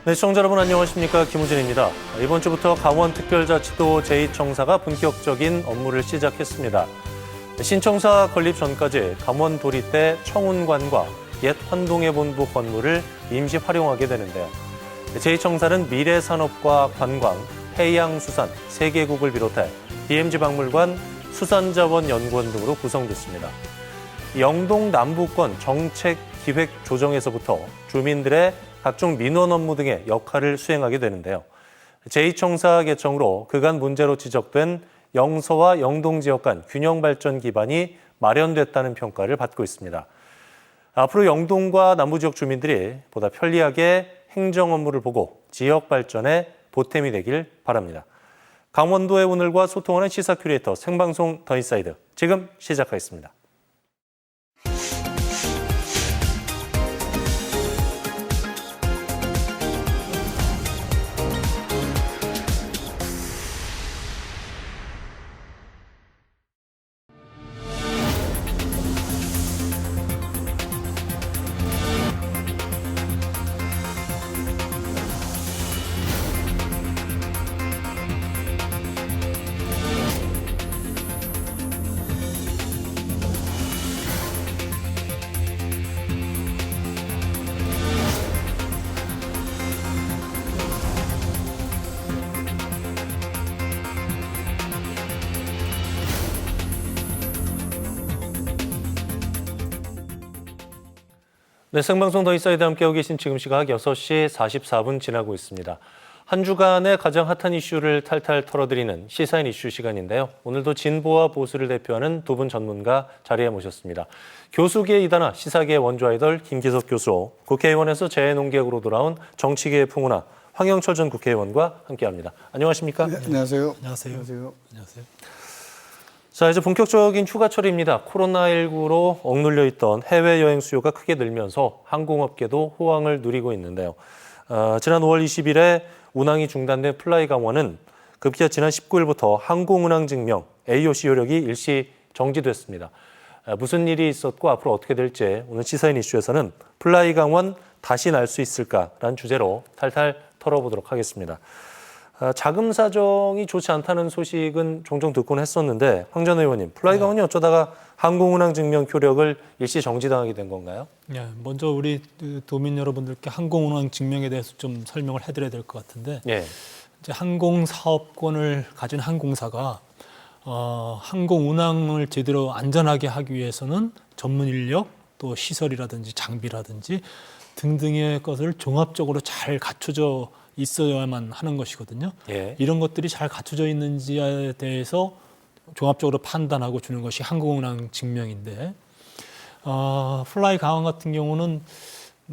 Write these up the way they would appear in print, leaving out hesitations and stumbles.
네, 시청자 여러분 안녕하십니까? 김우진입니다. 이번 주부터 강원특별자치도 제2청사가 본격적인 업무를 시작했습니다. 신청사 건립 전까지 강원 도립대 청운관과 옛 환동해 본부 건물을 임시 활용하게 되는데요. 제2청사는 미래산업과 관광, 해양수산, 세계국을 비롯해 DMZ 박물관, 수산자원연구원 등으로 구성됐습니다. 영동 남부권 정책 기획 조정에서부터 주민들의 각종 민원 업무 등의 역할을 수행하게 되는데요. 제2청사 개청으로 그간 문제로 지적된 영서와 영동 지역 간 균형 발전 기반이 마련됐다는 평가를 받고 있습니다. 앞으로 영동과 남부 지역 주민들이 보다 편리하게 행정 업무를 보고 지역 발전에 보탬이 되길 바랍니다. 강원도의 오늘과 소통하는 시사 큐레이터 생방송 더 인사이드 지금 시작하겠습니다. 네, 생방송 더 인사이드 함께하고 계신 지금 시각 6시 44분 지나고 있습니다. 한 주간의 가장 핫한 이슈를 탈탈 털어드리는 시사인 이슈 시간인데요. 오늘도 진보와 보수를 대표하는 두 분 전문가 자리에 모셨습니다. 교수계의 이단아 시사계의 원조 아이돌 김기석 교수, 국회의원에서 재농객으로 돌아온 정치계의 풍운아 황영철 전 국회의원과 함께합니다. 안녕하십니까? 네, 안녕하세요. 안녕하세요. 안녕하세요. 안녕하세요. 자, 이제 본격적인 휴가철입니다. 코로나19로 억눌려 있던 해외여행 수요가 크게 늘면서 항공업계도 호황을 누리고 있는데요. 지난 5월 20일에 운항이 중단된 플라이강원은 급기야 지난 19일부터 항공운항 증명 AOC 효력이 일시 정지됐습니다. 무슨 일이 있었고 앞으로 어떻게 될지 오늘 시사인 이슈에서는 플라이강원 다시 날 수 있을까라는 주제로 탈탈 털어보도록 하겠습니다. 자금 사정이 좋지 않다는 소식은 종종 듣곤 했었는데 황 전 의원님, 플라이강원이 어쩌다가 항공운항 증명 효력을 일시 정지당하게 된 건가요? 네, 먼저 우리 도민 여러분들께 항공운항 증명에 대해서 좀 설명을 해드려야 될 것 같은데, 예. 이제 항공사업권을 가진 항공사가 항공운항을 제대로 안전하게 하기 위해서는 전문 인력, 또 시설이라든지 장비라든지 등등의 것을 종합적으로 잘 갖춰져 있어야만 하는 것이거든요. 예. 이런 것들이 잘 갖춰져 있는지에 대해서 종합적으로 판단하고 주는 것이 항공운항 증명인데, 플라이 강원 같은 경우는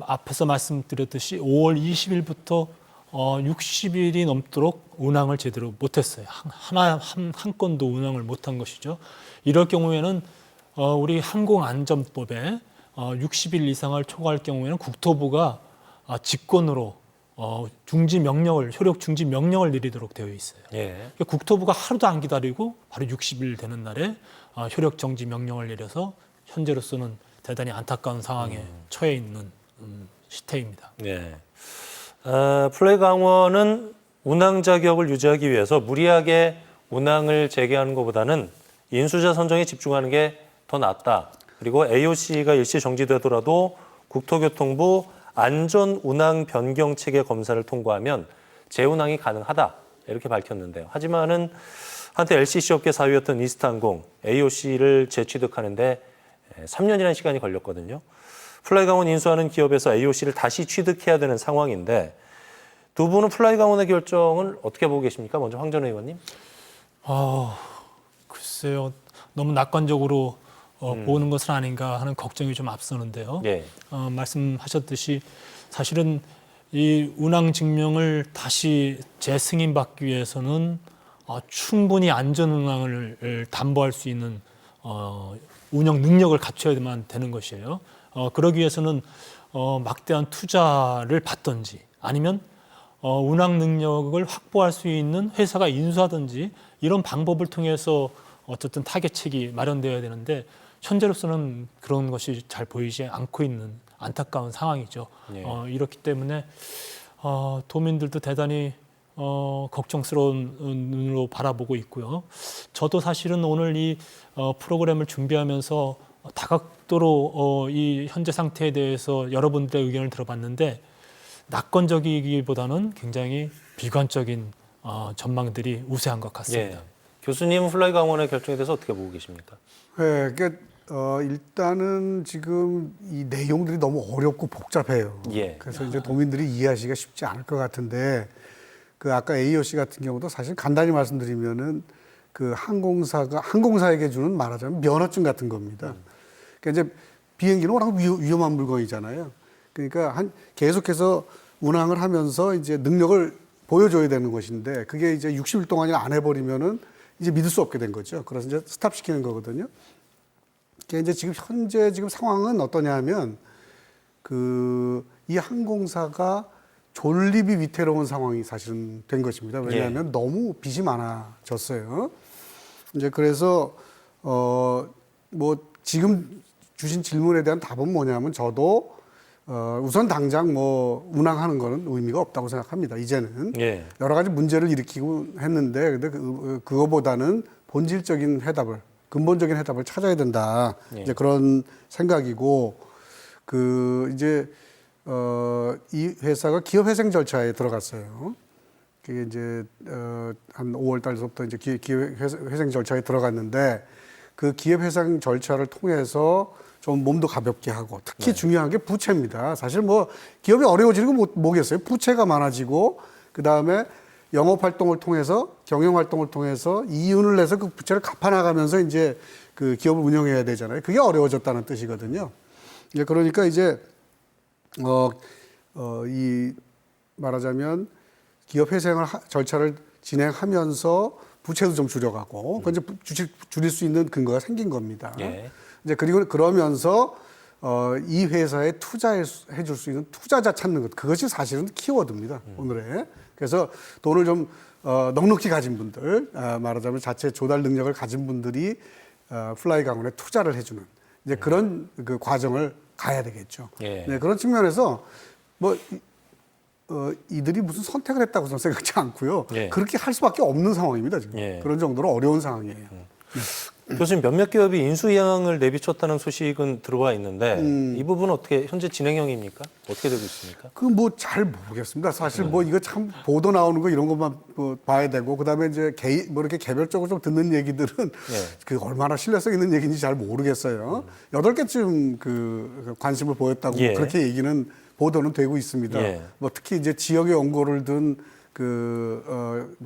앞에서 말씀드렸듯이 5월 20일부터 60일이 넘도록 운항을 제대로 못했어요. 한 건도 운항을 못한 것이죠. 이럴 경우에는 우리 항공안전법에 60일 이상을 초과할 경우에는 국토부가 직권으로 중지 명령을, 효력 중지 명령을 내리도록 되어 있어요. 예. 국토부가 하루도 안 기다리고 바로 60일 되는 날에 효력 정지 명령을 내려서 현재로서는 대단히 안타까운 상황에 처해 있는 시태입니다. 예. 플라이강원은 운항 자격을 유지하기 위해서 무리하게 운항을 재개하는 것보다는 인수자 선정에 집중하는 게 더 낫다. 그리고 AOC가 일시 정지되더라도 국토교통부 안전운항 변경 체계 검사를 통과하면 재운항이 가능하다 이렇게 밝혔는데요. 하지만은 한때 LCC 업계 사위였던 이스타항공 AOC를 재취득하는데 3년이라는 시간이 걸렸거든요. 플라이강원 인수하는 기업에서 AOC를 다시 취득해야 되는 상황인데 두 분은 플라이강원의 결정을 어떻게 보고 계십니까? 먼저 황 전 의원님. 글쎄요, 너무 낙관적으로 보는 것은 아닌가 하는 걱정이 좀 앞서는데요. 예. 말씀하셨듯이 사실은 이 운항 증명을 다시 재승인받기 위해서는 충분히 안전 운항을 담보할 수 있는 운영 능력을 갖춰야만 되는 것이에요. 그러기 위해서는 막대한 투자를 받든지 아니면 운항 능력을 확보할 수 있는 회사가 인수하든지 이런 방법을 통해서 어쨌든 타겟책이 마련되어야 되는데 현재로서는 그런 것이 잘 보이지 않고 있는 안타까운 상황이죠. 예. 이렇기 때문에 도민들도 대단히 걱정스러운 눈으로 바라보고 있고요. 저도 사실은 오늘 이 프로그램을 준비하면서 다각도로 이 현재 상태에 대해서 여러분들의 의견을 들어봤는데 낙관적이기보다는 굉장히 비관적인 전망들이 우세한 것 같습니다. 예. 교수님 플라이 강원의 결정에 대해서 어떻게 보고 계십니까? 네, 그러니까 일단은 지금 이 내용들이 너무 어렵고 복잡해요. 예. 그래서 이제 도민들이 이해하시기가 쉽지 않을 것 같은데 그 아까 AOC 같은 경우도 사실 간단히 말씀드리면은 그 항공사에게 주는 말하자면 면허증 같은 겁니다. 그러니까 이제 비행기는 워낙 위험한 물건이잖아요. 그러니까 계속해서 운항을 하면서 이제 능력을 보여줘야 되는 것인데 그게 이제 60일 동안이 안 해버리면은 이제 믿을 수 없게 된 거죠. 그래서 이제 스탑시키는 거거든요. 그러니까 이제 현재 상황은 어떠냐 하면 이 항공사가 존립이 위태로운 상황이 사실은 된 것입니다. 왜냐하면 너무 빚이 많아졌어요. 이제 그래서 뭐 지금 주신 질문에 대한 답은 뭐냐면 저도 우선 당장 뭐 운항하는 거는 의미가 없다고 생각합니다. 이제는 예. 여러 가지 문제를 일으키고 했는데 근데 그거보다는 본질적인 해답을 근본적인 해답을 찾아야 된다. 이제 그런 생각이고 이제 이 회사가 기업회생 절차에 들어갔어요. 그게 이제 한 5월 달서부터 이제 기업회생 절차에 들어갔는데 그 기업회생 절차를 통해서 좀 몸도 가볍게 하고 특히 중요한 게 부채입니다. 사실 뭐 기업이 어려워지는 건 뭐겠어요? 부채가 많아지고 그 다음에 영업 활동을 통해서 경영 활동을 통해서 이윤을 내서 그 부채를 갚아나가면서 이제 그 기업을 운영해야 되잖아요. 그게 어려워졌다는 뜻이거든요. 이제 그러니까 이제 이 말하자면 기업 회생을 절차를 진행하면서 부채도 좀 줄여가고 그 이제 줄일 수 있는 근거가 생긴 겁니다. 예. 이제 그리고 그러면서 이 회사에 투자해 줄 수 있는 투자자 찾는 것 그것이 사실은 키워드입니다. 오늘의. 그래서 돈을 좀 넉넉히 가진 분들 말하자면 자체 조달 능력을 가진 분들이 플라이 강원에 투자를 해주는 이제 그런 그 과정을 가야 되겠죠. 예. 네, 그런 측면에서 뭐 이들이 무슨 선택을 했다고 저는 생각하지 않고요. 예. 그렇게 할 수밖에 없는 상황입니다. 지금 예. 그런 정도로 어려운 상황이에요. 교수님 몇몇 기업이 인수위항을 내비쳤다는 소식은 들어와 있는데 이 부분은 어떻게 현재 진행형입니까? 어떻게 되고 있습니까? 그 뭐 잘 모르겠습니다. 사실 뭐 이거 참 보도 나오는 거 이런 것만 뭐 봐야 되고 그다음에 이제 뭐 이렇게 개별적으로 좀 듣는 얘기들은 그 얼마나 신뢰성 있는 얘기인지 잘 모르겠어요. 8개쯤 그 관심을 보였다고 예. 그렇게 얘기는 보도는 되고 있습니다. 예. 뭐 특히 이제 지역에 연고를 둔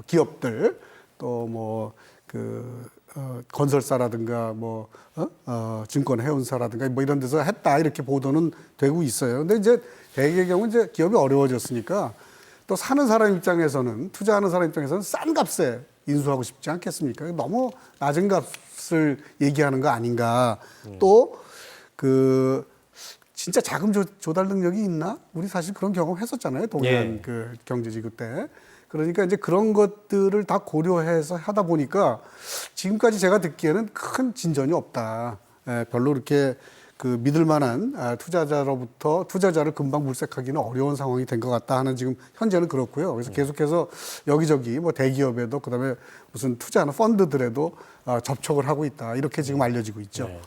기업들 또 뭐 건설사라든가 증권 해운사라든가 뭐 이런 데서 했다 이렇게 보도는 되고 있어요. 근데 이제 대개의 경우 이제 기업이 어려워졌으니까 또 사는 사람 입장에서는 투자하는 사람 입장에서는 싼 값에 인수하고 싶지 않겠습니까? 너무 낮은 값을 얘기하는 거 아닌가. 또 진짜 자금 조달 능력이 있나? 우리 사실 그런 경험 했었잖아요. 동해안 그 경제지구 때. 그러니까 이제 그런 것들을 다 고려해서 하다 보니까 지금까지 제가 듣기에는 큰 진전이 없다. 별로 이렇게 믿을 만한 투자자를 금방 물색하기는 어려운 상황이 된 것 같다 하는 지금 현재는 그렇고요. 그래서 계속해서 여기저기 뭐 대기업에도 그다음에 무슨 투자하는 펀드들에도 접촉을 하고 있다. 이렇게 지금 알려지고 있죠. 네.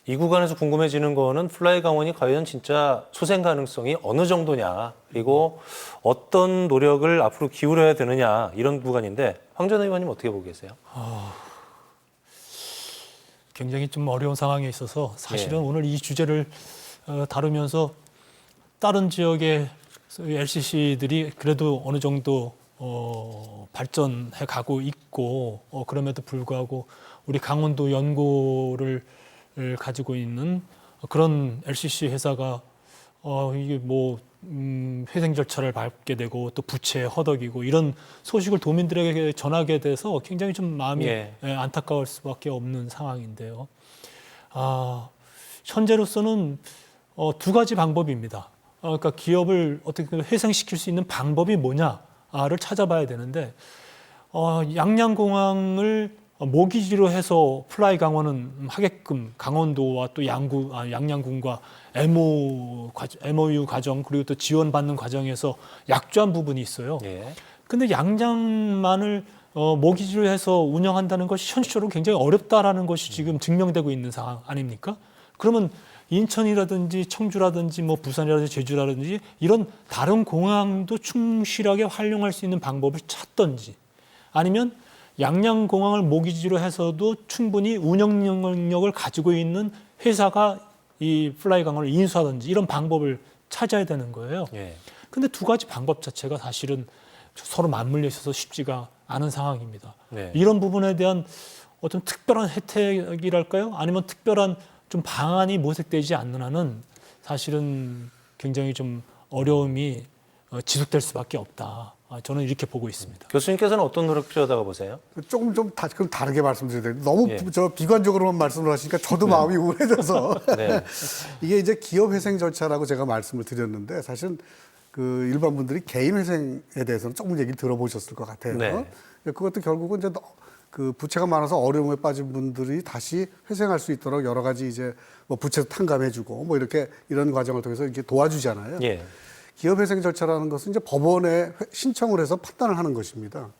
이 구간에서 궁금해지는 거는 플라이 강원이 과연 진짜 소생 가능성이 어느 정도냐 그리고 어떤 노력을 앞으로 기울여야 되느냐 이런 구간인데 황 전 의원님 어떻게 보고 계세요? 굉장히 좀 어려운 상황에 있어서 사실은 오늘 이 주제를 다루면서 다른 지역의 LCC들이 그래도 어느 정도 발전해 가고 있고 그럼에도 불구하고 우리 강원도 연고를 가지고 있는 그런 LCC 회사가 이게 뭐 회생 절차를 밟게 되고 또 부채에 허덕이고 이런 소식을 도민들에게 전하게 돼서 굉장히 좀 마음이 안타까울 수밖에 없는 상황인데요. 현재로서는 두 가지 방법입니다. 그러니까 기업을 어떻게 회생시킬 수 있는 방법이 뭐냐를 찾아봐야 되는데 양양공항을 모기지로 해서 플라이 강원은 하게끔 강원도와 또 양양군과 MOU 과정 그리고 또 지원받는 과정에서 약조한 부분이 있어요. 예. 근데 양양만을 모기지로 해서 운영한다는 것이 현실적으로 굉장히 어렵다라는 것이 지금 증명되고 있는 상황 아닙니까? 그러면 인천이라든지 청주라든지 뭐 부산이라든지 제주라든지 이런 다른 공항도 충실하게 활용할 수 있는 방법을 찾던지 아니면 양양공항을 모기지로 해서도 충분히 운영 능력을 가지고 있는 회사가 이 플라이 강원을 인수하든지 이런 방법을 찾아야 되는 거예요. 예. 근데 두 가지 방법 자체가 사실은 서로 맞물려 있어서 쉽지가 않은 상황입니다. 네. 이런 부분에 대한 어떤 특별한 혜택이랄까요? 아니면 특별한 좀 방안이 모색되지 않는 한은 사실은 굉장히 좀 어려움이 지속될 수밖에 없다. 저는 이렇게 보고 있습니다. 교수님께서는 어떤 노력 필요하다고 보세요? 조금 좀 그럼 다르게 말씀드려야 돼요. 너무 예. 비관적으로만 말씀을 하시니까 저도 마음이 우울해져서 네. 이게 이제 기업 회생 절차라고 제가 말씀을 드렸는데 사실은 그 일반 분들이 개인 회생에 대해서는 조금 얘기를 들어보셨을 것 같아요. 네. 그것도 결국은 이제 그 부채가 많아서 어려움에 빠진 분들이 다시 회생할 수 있도록 여러 가지 이제 뭐 부채도 탕감해주고 뭐 이렇게 이런 과정을 통해서 이렇게 도와주잖아요. 예. 기업 회생 절차라는 것은 이제 법원에 신청을 해서 판단을 하는 것입니다.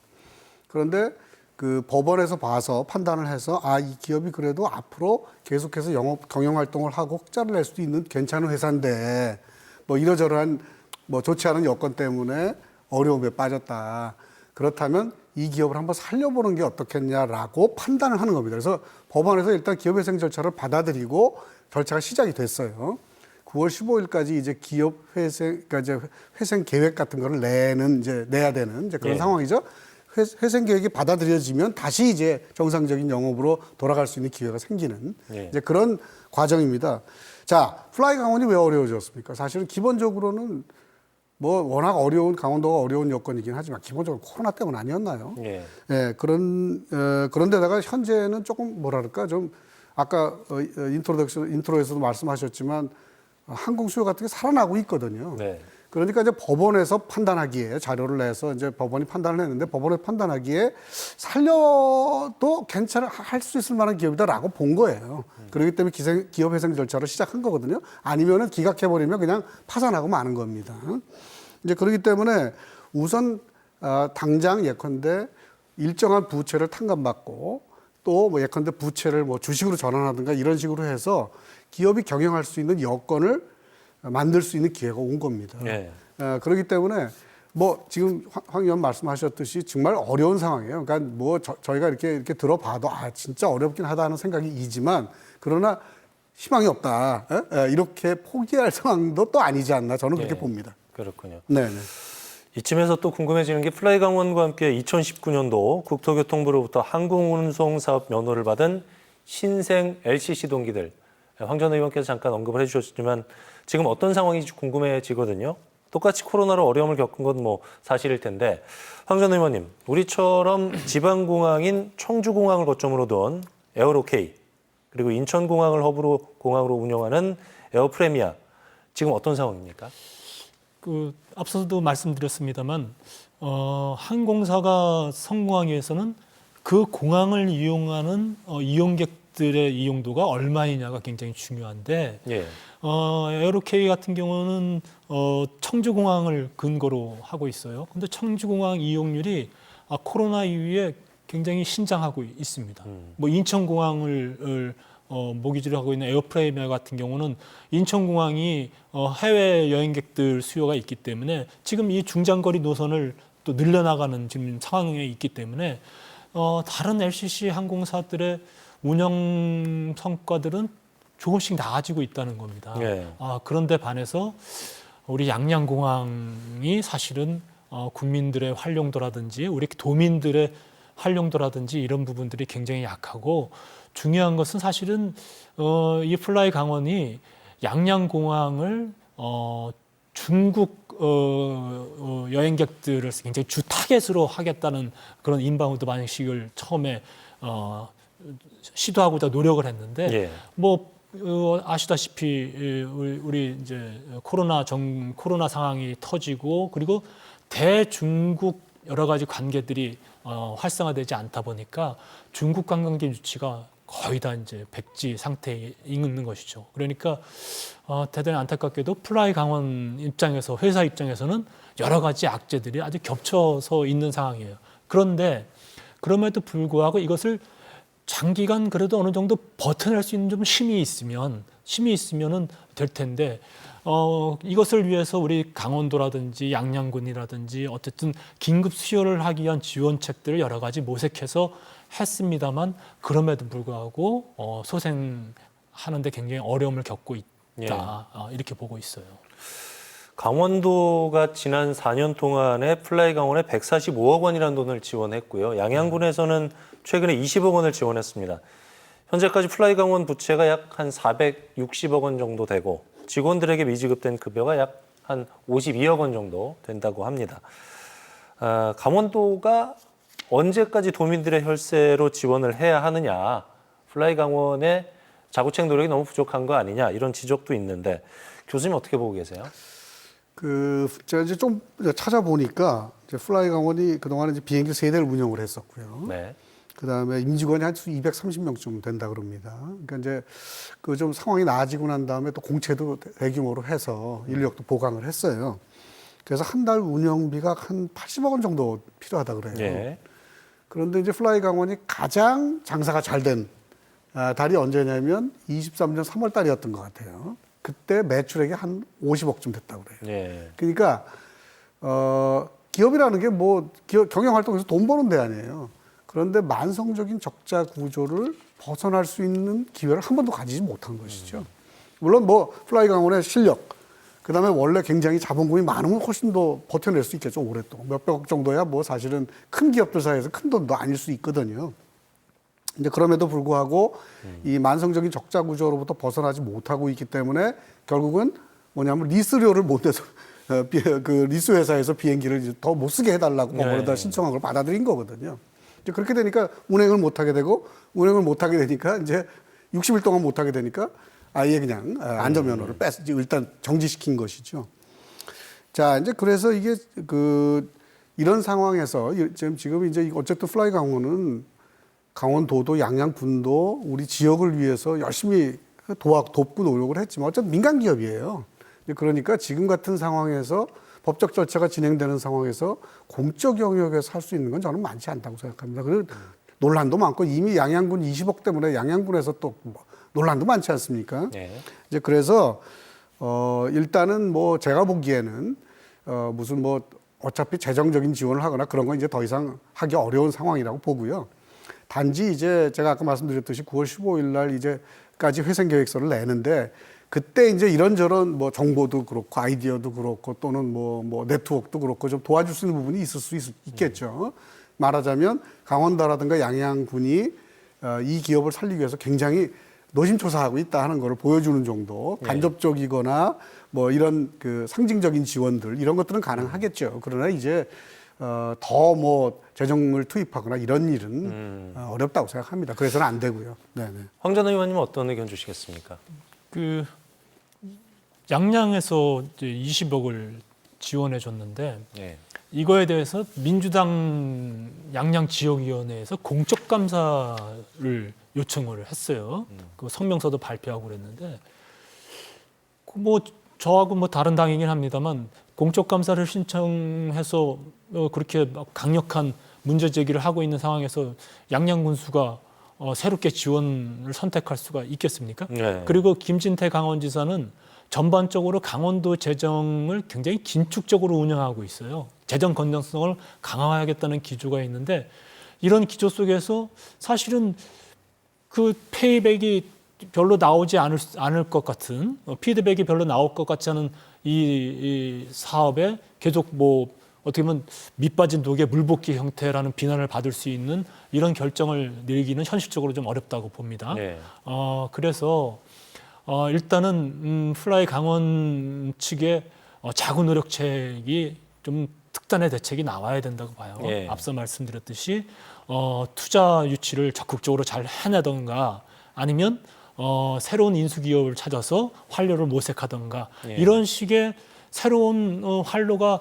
그런데 그 법원에서 봐서 판단을 해서 이 기업이 그래도 앞으로 계속해서 경영 활동을 하고 흑자를 낼 수도 있는 괜찮은 회사인데 뭐 이러저러한 뭐 좋지 않은 여건 때문에 어려움에 빠졌다. 그렇다면 이 기업을 한번 살려보는 게 어떻겠냐라고 판단을 하는 겁니다. 그래서 법원에서 일단 기업회생 절차를 받아들이고 절차가 시작이 됐어요. 9월 15일까지 이제 기업 회생, 그러니까 이제 회생 계획 같은 거를 내야 되는 이제 그런 예. 상황이죠. 회생 계획이 받아들여지면 다시 이제 정상적인 영업으로 돌아갈 수 있는 기회가 생기는 예. 이제 그런 과정입니다. 자, 플라이 강원이 왜 어려워졌습니까? 사실은 기본적으로는 뭐 워낙 강원도가 어려운 여건이긴 하지만 기본적으로 코로나 때문 아니었나요? 예. 예, 그런데다가 현재는 조금 뭐랄까 좀 아까 인트로에서도 말씀하셨지만 항공 수요 같은 게 살아나고 있거든요. 네. 그러니까 이제 법원에서 판단하기에 자료를 내서 이제 법원이 판단을 했는데 법원에 판단하기에 살려도 할 수 있을 만한 기업이다라고 본 거예요. 그렇기 때문에 기업 회생 절차를 시작한 거거든요. 아니면은 기각해버리면 그냥 파산하고 마는 겁니다. 이제 그렇기 때문에 우선 당장 예컨대 일정한 부채를 탕감받고 또 뭐 예컨대 부채를 뭐 주식으로 전환하든가 이런 식으로 해서 기업이 경영할 수 있는 여건을 만들 수 있는 기회가 온 겁니다. 예. 그렇기 때문에 뭐 지금 황 의원 말씀하셨듯이 정말 어려운 상황이에요. 그러니까 뭐 저희가 이렇게 들어봐도 진짜 어렵긴 하다는 생각이 이지만 그러나 희망이 없다. 이렇게 포기할 상황도 또 아니지 않나 저는 그렇게 예. 봅니다. 그렇군요. 네. 이쯤에서 또 궁금해지는 게 플라이 강원과 함께 2019년도 국토교통부로부터 항공운송 사업 면허를 받은 신생 LCC 동기들 황 전 의원께서 잠깐 언급을 해주셨지만 지금 어떤 상황인지 궁금해지거든요. 똑같이 코로나로 어려움을 겪은 건 뭐 사실일 텐데 황 전 의원님, 우리처럼 지방공항인 청주공항을 거점으로 둔 에어로케이 그리고 인천공항을 허브로 공항으로 운영하는 에어프레미아 지금 어떤 상황입니까? 앞서도 말씀드렸습니다만 항공사가 성공하기 위해서는 그 공항을 이용하는 이용객들의 이용도가 얼마이냐가 굉장히 중요한데 예. 에어로케이 같은 경우는 청주공항을 근거로 하고 있어요. 근데 청주공항 이용률이 코로나 이후에 굉장히 신장하고 있습니다. 뭐 인천공항을 모기지로 하고 있는 에어프레미아 같은 경우는 인천공항이 해외 여행객들 수요가 있기 때문에 지금 이 중장거리 노선을 또 늘려나가는 지금 상황에 있기 때문에 다른 LCC 항공사들의 운영 성과들은 조금씩 나아지고 있다는 겁니다. 예. 그런데 반해서 우리 양양공항이 사실은 국민들의 활용도라든지 우리 도민들의 활용도라든지 이런 부분들이 굉장히 약하고 중요한 것은 사실은 이 플라이 강원이 양양공항을 중국 여행객들을 굉장히 주 타겟으로 하겠다는 그런 인바운드 방식을 처음에 시도하고자 노력을 했는데 예. 뭐 아시다시피 우리 이제 코로나 상황이 터지고 그리고 대중국 여러 가지 관계들이 활성화되지 않다 보니까 중국 관광지 유치가 거의 다 이제 백지 상태에 있는 것이죠. 그러니까 대단히 안타깝게도 플라이 강원 입장에서 회사 입장에서는 여러 가지 악재들이 아주 겹쳐서 있는 상황이에요. 그런데 그럼에도 불구하고 이것을 장기간 그래도 어느 정도 버텨낼 수 있는 좀 힘이 있으면은 될 텐데 이것을 위해서 우리 강원도라든지 양양군이라든지 어쨌든 긴급 수혈을 하기 위한 지원책들을 여러 가지 모색해서 했습니다만 그럼에도 불구하고 소생하는데 굉장히 어려움을 겪고 있다. 이렇게 보고 있어요. 강원도가 지난 4년 동안에 플라이 강원에 145억 원이라는 돈을 지원했고요. 양양군에서는 최근에 20억 원을 지원했습니다. 현재까지 플라이 강원 부채가 약 한 460억 원 정도 되고 직원들에게 미지급된 급여가 약 한 52억 원 정도 된다고 합니다. 강원도가 언제까지 도민들의 혈세로 지원을 해야 하느냐, 플라이 강원의 자구책 노력이 너무 부족한 거 아니냐 이런 지적도 있는데 교수님 어떻게 보고 계세요? 제가 이제 좀 찾아보니까 이제 플라이 강원이 그동안에 이제 비행기 3대를 운영을 했었고요. 네. 그다음에 임직원이 한 230명쯤 된다 그럽니다. 그러니까 이제 그 좀 상황이 나아지고 난 다음에 또 공채도 대규모로 해서 인력도 보강을 했어요. 그래서 한 달 운영비가 한 80억 원 정도 필요하다 그래요. 예. 그런데 이제 플라이 강원이 가장 장사가 잘 된 달이 언제냐면 23년 3월 달이었던 것 같아요. 그때 매출액이 한 50억쯤 됐다고 그래요. 예. 그러니까 기업이라는 게 뭐 경영 활동에서 돈 버는 데 아니에요. 그런데 만성적인 적자 구조를 벗어날 수 있는 기회를 한 번도 가지지 못한 것이죠. 물론 뭐 플라이 강원의 실력, 그다음에 원래 굉장히 자본금이 많으면 훨씬 더 버텨낼 수 있겠죠. 오랫동안 몇백억 정도야 뭐 사실은 큰 기업들 사이에서 큰 돈도 아닐 수 있거든요. 이제 그럼에도 불구하고 이 만성적인 적자 구조로부터 벗어나지 못하고 있기 때문에 결국은 뭐냐면 리스료를 못 내서 그 리스 회사에서 비행기를 더 못 쓰게 해달라고 법원에다 신청한 걸 받아들인 거거든요. 이제 그렇게 되니까 운행을 못 하게 되고 운행을 못 하게 되니까 이제 60일 동안 못 하게 되니까 아예 그냥 안전면허를 일단 정지시킨 것이죠. 자, 이제 그래서 이게 이런 상황에서 지금 이제 어쨌든 플라이 강원은 강원도도 양양군도 우리 지역을 위해서 열심히 돕고 노력을 했지만 어쨌든 민간 기업이에요. 그러니까 지금 같은 상황에서 법적 절차가 진행되는 상황에서 공적 영역에서 할 수 있는 건 저는 많지 않다고 생각합니다. 그리고 논란도 많고 이미 양양군 20억 때문에 양양군에서 또 논란도 많지 않습니까? 네. 이제 그래서 일단은 뭐 제가 보기에는 무슨 뭐 어차피 재정적인 지원을 하거나 그런 건 이제 더 이상 하기 어려운 상황이라고 보고요. 단지 이제 제가 아까 말씀드렸듯이 9월 15일 날 이제까지 회생 계획서를 내는데 그때 이제 이런저런 뭐 정보도 그렇고 아이디어도 그렇고 또는 뭐 네트워크도 그렇고 좀 도와줄 수 있는 부분이 있을 수 있겠죠. 말하자면 강원도라든가 양양군이 이 기업을 살리기 위해서 굉장히 노심초사하고 있다 하는 걸 보여주는 정도, 간접적이거나 뭐 이런 그 상징적인 지원들 이런 것들은 가능하겠죠. 그러나 이제 더 뭐 재정을 투입하거나 이런 일은 어렵다고 생각합니다. 그래서는 안 되고요. 네네. 황 전 의원님은 어떤 의견 주시겠습니까? 양양에서 이제 20억을 지원해 줬는데 예. 이거에 대해서 민주당 양양 지역위원회에서 공적 감사를 요청을 했어요. 그 성명서도 발표하고 그랬는데 뭐 저하고 뭐 다른 당이긴 합니다만 공적 감사를 신청해서 그렇게 강력한 문제 제기를 하고 있는 상황에서 양양 군수가 새롭게 지원을 선택할 수가 있겠습니까? 네. 그리고 김진태 강원지사는 전반적으로 강원도 재정을 굉장히 긴축적으로 운영하고 있어요. 재정 건전성을 강화하겠다는 기조가 있는데 이런 기조 속에서 사실은 그 페이백이 별로 나오지 않을 것 같은 피드백이 별로 나올 것 같지 않은 이 사업에 계속 뭐 어떻게 보면 밑빠진 독에 물붓기 형태라는 비난을 받을 수 있는 이런 결정을 내리기는 현실적으로 좀 어렵다고 봅니다. 네. 그래서 일단은 플라이 강원 측의 자구 노력책이 좀 특단의 대책이 나와야 된다고 봐요. 예. 앞서 말씀드렸듯이 투자 유치를 적극적으로 잘 해내던가 아니면 새로운 인수기업을 찾아서 활로를 모색하던가 예. 이런 식의 새로운 활로가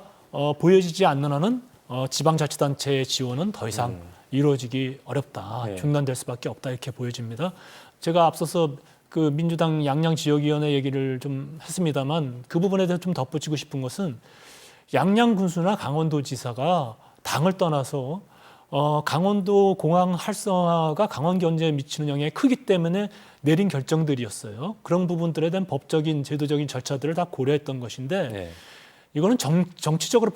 보여지지 않는 한은 지방자치단체의 지원은 더 이상 이루어지기 어렵다, 네. 중단될 수밖에 없다 이렇게 보여집니다. 제가 앞서서 그 민주당 양양 지역위원회 얘기를 좀 했습니다만 그 부분에 대해서 좀 덧붙이고 싶은 것은 양양 군수나 강원도지사가 당을 떠나서 강원도 공항 활성화가 강원 경제에 미치는 영향이 크기 때문에 내린 결정들이었어요. 그런 부분들에 대한 법적인 제도적인 절차들을 다 고려했던 것인데 네. 이거는 정치적으로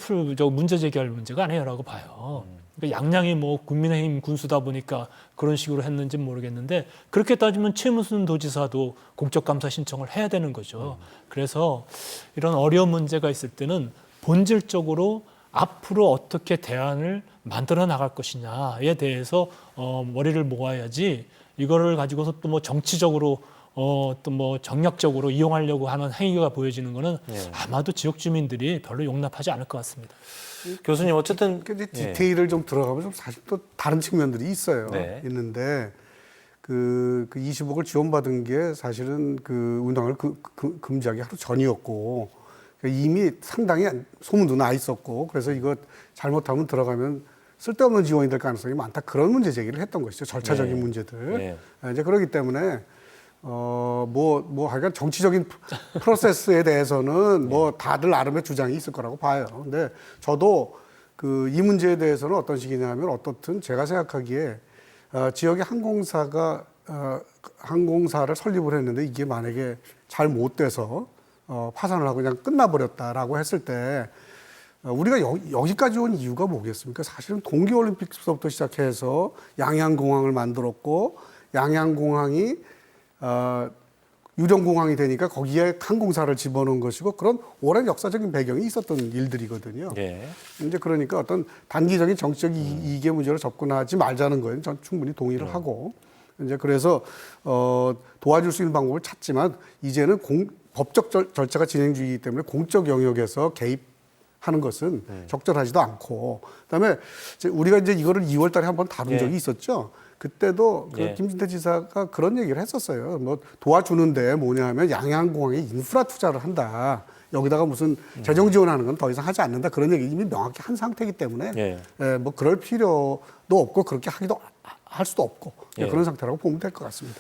문제 제기할 문제가 아니라고 봐요. 그러니까 양양이 뭐 국민의힘 군수다 보니까 그런 식으로 했는지는 모르겠는데 그렇게 따지면 최무순 도지사도 공적감사 신청을 해야 되는 거죠. 그래서 이런 어려운 문제가 있을 때는 본질적으로 앞으로 어떻게 대안을 만들어 나갈 것이냐에 대해서 머리를 모아야지 이거를 가지고서 또 뭐 정치적으로 또 뭐 정략적으로 이용하려고 하는 행위가 보여지는 거는 네. 아마도 지역 주민들이 별로 용납하지 않을 것 같습니다. 교수님 어쨌든 이제 디테일을 좀 들어가면 좀 사실 또 다른 측면들이 있어요. 네. 있는데 그 20억을 지원받은 게 사실은 그 운항을 금지하기 하루 전이었고 이미 상당히 소문도 나 있었고 그래서 이거 잘못하면 들어가면 쓸데없는 지원이 될 가능성이 많다. 그런 문제 제기를 했던 것이죠. 절차적인 네. 문제들. 네. 이제 그렇기 때문에 하여간 정치적인 프로세스에 대해서는 뭐 다들 나름의 주장이 있을 거라고 봐요. 근데 저도 그 이 문제에 대해서는 어떤 식이냐면 어떻든 제가 생각하기에 지역의 항공사를 설립을 했는데 이게 만약에 잘 못 돼서 파산을 하고 그냥 끝나버렸다라고 했을 때 우리가 여기까지 온 이유가 뭐겠습니까? 사실은 동계올림픽부터 시작해서 양양공항을 만들었고 양양공항이 유령공항이 되니까 거기에 항공사를 집어넣은 것이고 그런 오랜 역사적인 배경이 있었던 일들이거든요. 네. 이제 그러니까 어떤 단기적인 정치적 이익의 문제로 접근하지 말자는 거예요. 전 충분히 동의를 하고 이제 그래서 도와줄 수 있는 방법을 찾지만 이제는 법적 절차가 진행 중이기 때문에 공적 영역에서 개입하는 것은 적절하지도 않고 그다음에 우리가 이제 이거를 2월달에 한번 다룬 네. 적이 있었죠. 그때도 그 예. 김진태 지사가 그런 얘기를 했었어요. 뭐 도와주는데 뭐냐면 양양공항에 인프라 투자를 한다. 여기다가 무슨 재정 지원하는 건 더 이상 하지 않는다. 그런 얘기 이미 명확히 한 상태이기 때문에 예. 뭐 그럴 필요도 없고 그렇게 할 수도 없고 예. 그런 상태라고 보면 될 것 같습니다.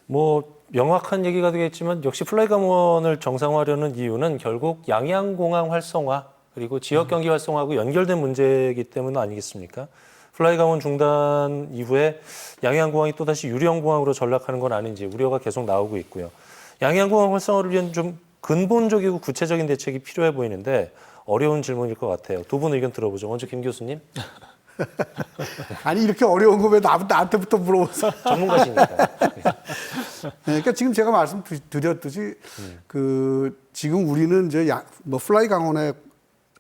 뭐 명확한 얘기가 되겠지만 역시 플라이 강원을 정상화하려는 이유는 결국 양양공항 활성화 그리고 지역 경기 활성화하고 연결된 문제이기 때문 아니겠습니까? 플라이 강원 중단 이후에 양양공항이 또다시 유령공항으로 전락하는 건 아닌지 우려가 계속 나오고 있고요. 양양공항 활성화를 위한 좀 근본적이고 구체적인 대책이 필요해 보이는데 어려운 질문일 것 같아요. 두 분 의견 들어보죠. 먼저 김 교수님. 아니 이렇게 어려운 거 왜 나한테부터 물어보세요? 전문가시니까. 그러니까 지금 제가 말씀드렸듯이 그 지금 우리는 이제 뭐 플라이 강원의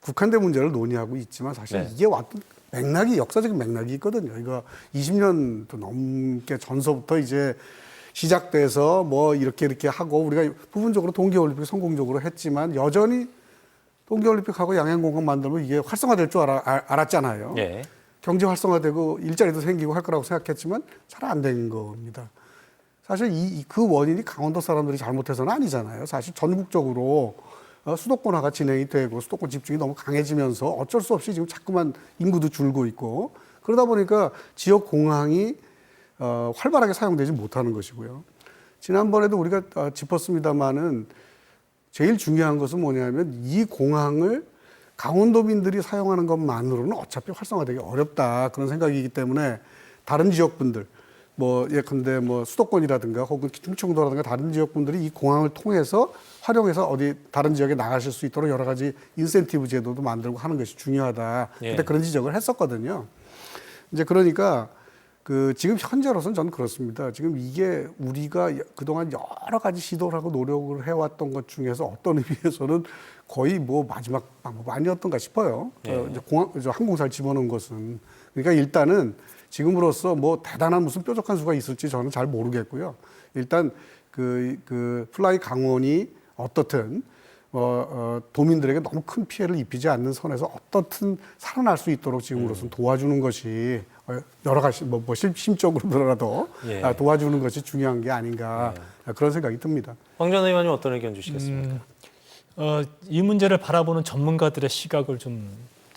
국한된 문제를 논의하고 있지만 사실 네. 이게 왔던 맥락이 역사적인 맥락이 있거든요. 이거 20년도 넘게 전서부터 이제 시작돼서 뭐 이렇게 하고 우리가 부분적으로 동계올림픽 성공적으로 했지만 여전히 동계올림픽하고 양양공항 만들면 이게 활성화될 줄 알았잖아요. 예. 경제 활성화되고 일자리도 생기고 할 거라고 생각했지만 잘 안 된 겁니다. 사실 그 원인이 강원도 사람들이 잘못해서는 아니잖아요. 사실 전국적으로 수도권화가 진행이 되고 수도권 집중이 너무 강해지면서 어쩔 수 없이 지금 자꾸만 인구도 줄고 있고 그러다 보니까 지역 공항이 활발하게 사용되지 못하는 것이고요. 지난번에도 우리가 짚었습니다마는 제일 중요한 것은 뭐냐면 이 공항을 강원도민들이 사용하는 것만으로는 어차피 활성화되기 어렵다 그런 생각이기 때문에 다른 지역분들 예컨대 수도권이라든가 혹은 충청도라든가 다른 지역분들이 이 공항을 통해서 활용해서 어디 다른 지역에 나가실 수 있도록 여러 가지 인센티브 제도도 만들고 하는 것이 중요하다. 예. 그때 그런 지적을 했었거든요. 이제 그러니까 지금 현재로서는 저는 그렇습니다. 지금 이게 우리가 그동안 여러 가지 시도를 하고 노력을 해왔던 것 중에서 어떤 의미에서는 거의 마지막 방법 아니었던가 싶어요. 예. 이제 항공사를 집어넣은 것은. 그러니까 일단은 지금으로서 대단한 무슨 뾰족한 수가 있을지 저는 잘 모르겠고요. 일단 플라이 강원이 어떻든 도민들에게 너무 큰 피해를 입히지 않는 선에서 어떻든 살아날 수 있도록 지금으로서는 도와주는 것이 여러 가지 심적으로라도 예. 도와주는 것이 중요한 게 아닌가 그런 생각이 듭니다. 황 전 의원님 어떤 의견 주시겠습니까? 이 문제를 바라보는 전문가들의 시각을 좀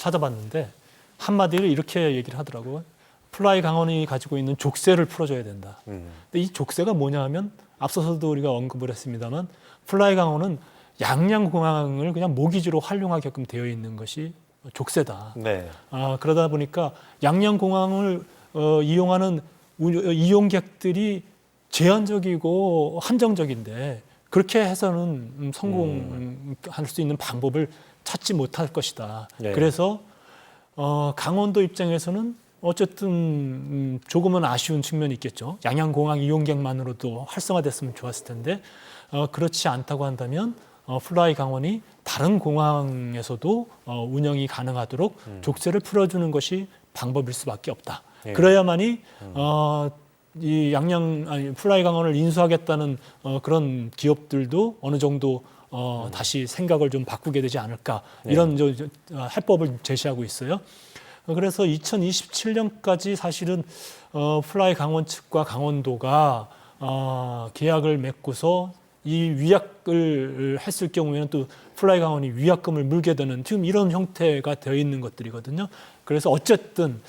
찾아봤는데 한마디로 이렇게 얘기를 하더라고요. 플라이 강원이 가지고 있는 족쇄를 풀어줘야 된다. 근데 이 족쇄가 뭐냐 하면 앞서서도 우리가 언급을 했습니다만 플라이 강원은 양양공항을 그냥 모기지로 활용하게끔 되어 있는 것이 족쇄다. 네. 그러다 보니까 양양공항을 이용하는 이용객들이 제한적이고 한정적인데 그렇게 해서는 성공할 수 있는 방법을 찾지 못할 것이다. 네. 그래서 강원도 입장에서는 어쨌든 조금은 아쉬운 측면이 있겠죠. 양양공항 이용객만으로도 활성화됐으면 좋았을 텐데 그렇지 않다고 한다면 플라이 강원이 다른 공항에서도 운영이 가능하도록 족쇄를 풀어주는 것이 방법일 수밖에 없다. 예. 그래야만이 이 플라이 강원을 인수하겠다는 그런 기업들도 어느 정도 다시 생각을 좀 바꾸게 되지 않을까 이런 해법을 제시하고 있어요. 그래서 2027년까지 사실은 플라이 강원 측과 강원도가 계약을 맺고서 이 위약을 했을 경우에는 또 플라이 강원이 위약금을 물게 되는 지금 이런 형태가 되어 있는 것들이거든요. 그래서 어쨌든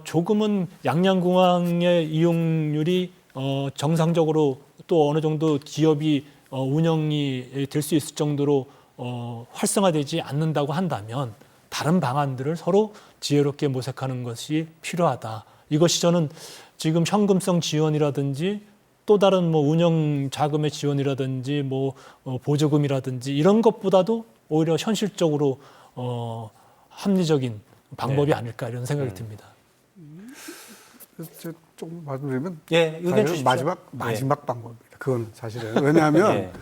조금은 양양공항의 이용률이 정상적으로 또 어느 정도 기업이 운영이 될 수 있을 정도로 활성화되지 않는다고 한다면 다른 방안들을 서로 지혜롭게 모색하는 것이 필요하다. 이것이 저는 지금 현금성 지원이라든지 또 다른 운영 자금의 지원이라든지 보조금이라든지 이런 것보다도 오히려 현실적으로 합리적인 방법이 아닐까 이런 생각이 듭니다. 그래서 좀 말씀드리면 예, 의견 주십시오. 마지막 방법입니다. 그건 사실은 왜냐하면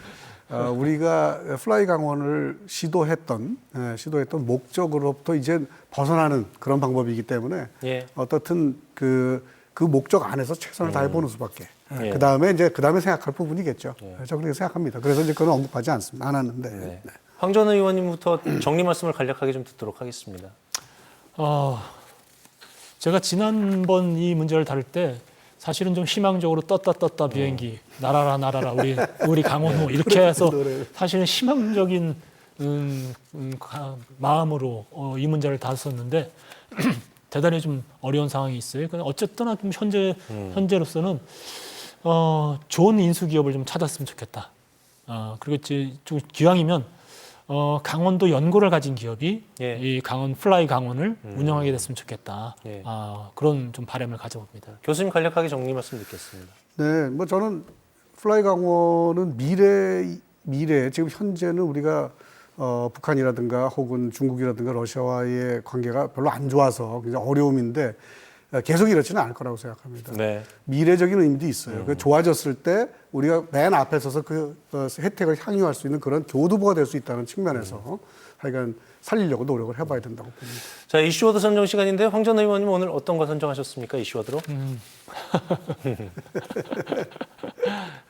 우리가 플라이 강원을 시도했던 목적으로부터 이제 벗어나는 그런 방법이기 때문에 어떻든 그 목적 안에서 최선을 다해보는 수밖에. 그 다음에 생각할 부분이겠죠. 저 그렇게 생각합니다. 그래서 이제 그건 언급하지 않았는데. 네. 황 전 의원님부터 정리 말씀을 간략하게 좀 듣도록 하겠습니다. 제가 지난번 이 문제를 다룰 때 사실은 좀 희망적으로 떴다 비행기 날아라 우리 강원호 이렇게 해서 사실은 희망적인 마음으로 이 문제를 다뤘었는데 대단히 좀 어려운 상황이 있어요. 어쨌든 좀 현재로서는 좋은 인수 기업을 좀 찾았으면 좋겠다. 그리고 좀 기왕이면 강원도 연고를 가진 기업이 이 플라이 강원을 운영하게 됐으면 좋겠다. 그런 좀 바람을 가져봅니다. 교수님 간략하게 정리 말씀 듣겠습니다. 네, 저는 플라이 강원은 미래 지금 현재는 우리가 북한이라든가 혹은 중국이라든가 러시아와의 관계가 별로 안 좋아서 굉장히 어려움인데 계속 이렇지는 않을 거라고 생각합니다. 네. 미래적인 의미도 있어요. 좋아졌을 때 우리가 맨 앞에 서서 그 혜택을 향유할 수 있는 그런 교두보가 될 수 있다는 측면에서 하여간 살리려고 노력을 해봐야 된다고 봅니다. 자, 이슈워드 선정 시간인데요. 황 전 의원님 오늘 어떤 거 선정하셨습니까? 이슈워드로?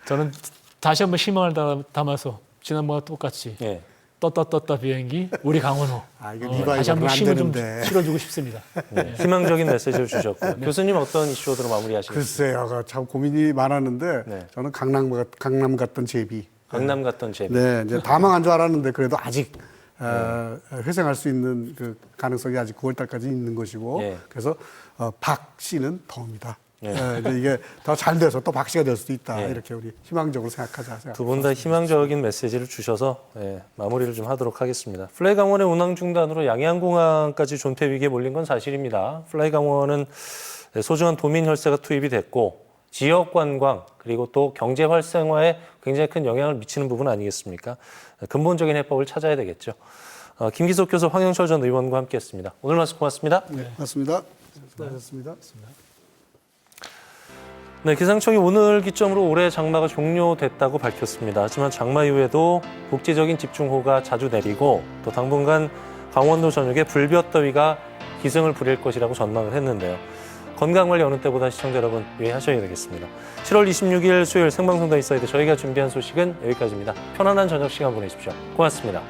저는 다시 한번 희망을 담아서 지난번과 똑같이 떴다 비행기 우리 강원호 다시 한번 힘을 좀 실어주고 싶습니다. 희망적인 메시지를 주셨고요. 교수님 어떤 이슈워드로 마무리하시겠습니까? 글쎄요, 참 고민이 많았는데 저는 강남 갔던 제비. 강남 갔던 제비. 네, 이제 다 망한 줄 알았는데 그래도 아직 회생할 수 있는 그 가능성이 아직 9월달까지 있는 것이고 그래서 박 씨는 더입니다. 이제 이게 더 잘 돼서 또 박 씨가 될 수도 있다. 이렇게 우리 희망적으로 생각하자. 두 분 다 희망적인 메시지를 주셔서 마무리를 좀 하도록 하겠습니다. 플라이 강원의 운항 중단으로 양양공항까지 존폐 위기에 몰린 건 사실입니다. 플라이 강원은 소중한 도민 혈세가 투입이 됐고 지역 관광 그리고 또 경제 활성화에 굉장히 큰 영향을 미치는 부분 아니겠습니까? 근본적인 해법을 찾아야 되겠죠. 김기석 교수, 황영철 전 의원과 함께했습니다. 오늘 말씀 고맙습니다. 네, 고맙습니다. 수고하셨습니다. 네, 기상청이 오늘 기점으로 올해 장마가 종료됐다고 밝혔습니다. 하지만 장마 이후에도 국지적인 집중호우가 자주 내리고 또 당분간 강원도 전역에 불볕더위가 기승을 부릴 것이라고 전망을 했는데요. 건강관리 어느 때보다 시청자 여러분 유의하셔야 되겠습니다. 7월 26일 수요일 생방송 더 인사이드 저희가 준비한 소식은 여기까지입니다. 편안한 저녁 시간 보내십시오. 고맙습니다.